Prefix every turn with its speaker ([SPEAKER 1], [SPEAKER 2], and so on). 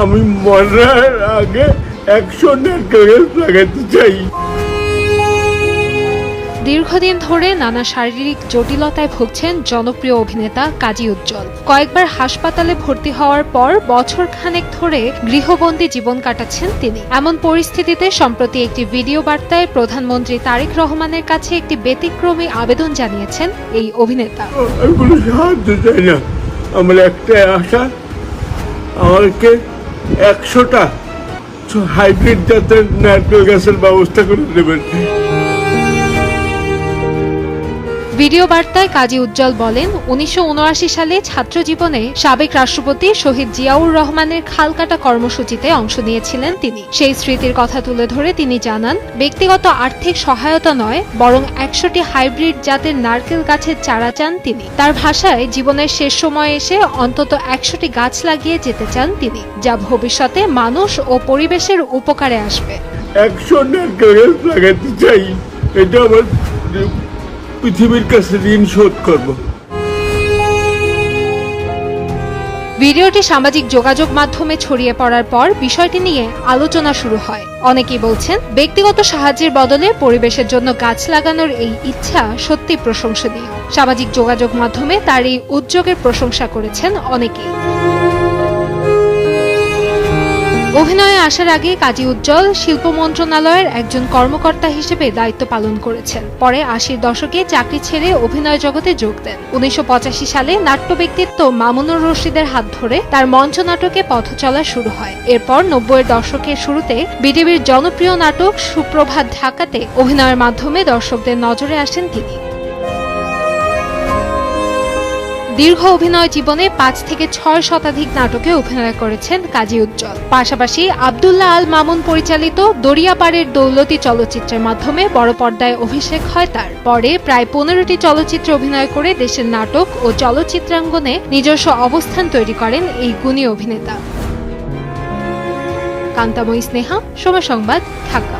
[SPEAKER 1] আমি মরার আগে 100 নারকেল গাছ লাগাতে চাই।
[SPEAKER 2] দীর্ঘদিন ধরে নানা শারীরিক জটিলতায় ভুগছেন জনপ্রিয় অভিনেতা কাজী উজ্জ্বল। কয়েকবার হাসপাতালে ভর্তি হওয়ার পর বছর খানেক ধরে গৃহবন্দী জীবন কাটাচ্ছেন তিনি। এমন পরিস্থিতিতে সম্প্রতি একটি ভিডিও বার্তায় প্রধানমন্ত্রী তারেক রহমানের কাছে একটি ব্যতিক্রমী আবেদন জানিয়েছেন এই অভিনেতা।
[SPEAKER 1] আমি কোনো সাহায্য চাই না, আমার একটাই আশা, আমাকে 100টা হাইব্রিড জাতের নারকেল গাছের ব্যবস্থা করে দেবেন।
[SPEAKER 2] ভিডিও বার্তায় কাজী উজ্জ্বল বলেন, 1979 সালে ছাত্র জীবনে সাবেক রাষ্ট্রপতি শহীদ জিয়াউর রহমানের খালকাটা কর্মসূচিতে অংশ নিয়েছিলেন তিনি। সেই স্মৃতির কথা তুলে ধরে তিনি জানান, ব্যক্তিগত আর্থিক সহায়তা নয়, বরং 100টি হাইব্রিড জাতের নারকেল গাছের চারা চান তিনি। তার ভাষায়, জীবনের শেষ সময়ে এসে অন্তত 100টি গাছ লাগিয়ে যেতে চান তিনি, যা ভবিষ্যতে মানুষ ও পরিবেশের উপকারে আসবে।
[SPEAKER 1] 100 নারকেল গাছ লাগাতে চাই, এটা আমার পৃথিবীর কাছে ঋণ শোধ করব।
[SPEAKER 2] ভিডিওটি সামাজিক যোগাযোগ মাধ্যমে ছড়িয়ে পড়ার পর বিষয়টি নিয়ে আলোচনা শুরু হয়। অনেকেই বলছেন, ব্যক্তিগত সাহায্যের বদলে পরিবেশের জন্য গাছ লাগানোর এই ইচ্ছা সত্যি প্রশংসনীয়। সামাজিক যোগাযোগ মাধ্যমে তার এই উদ্যোগের প্রশংসা করেছেন অনেকেই। অভিনয়ে আসার আগে কাজী উজ্জ্বল শিল্প মন্ত্রণালয়ের একজন কর্মকর্তা হিসেবে দায়িত্ব পালন করেছেন। পরে 80-র দশকে চাকরি ছেড়ে অভিনয় জগতে যোগ দেন। 1985 সালে নাট্য ব্যক্তিত্ব মামুনুর রশিদের হাত ধরে তার মঞ্চ নাটকে পথ চলা শুরু হয়। এরপর 90-এর দশকের শুরুতে বিটিভির জনপ্রিয় নাটক সুপ্রভাত ঢাকাতে অভিনয়ের মাধ্যমে দর্শকদের নজরে আসেন তিনি। দীর্ঘ অভিনয় জীবনে 5 থেকে 6 শতাধিক নাটকে অভিনয় করেছেন কাজী উজ্জ্বল। পাশাপাশি আব্দুল্লাহ আল মামুন পরিচালিত দরিয়াপাড়ের দৌলতি চলচ্চিত্রের মাধ্যমে বড় পর্দায় অভিষেক হয় তার। পরে প্রায় 15টি চলচ্চিত্রে অভিনয় করে দেশের নাটক ও চলচ্চিত্রাঙ্গনে নিজস্ব অবস্থান তৈরি করেন এই গুণী অভিনেতা। কান্তাময়ী স্নেহা, সময় সংবাদ, ঢাকা।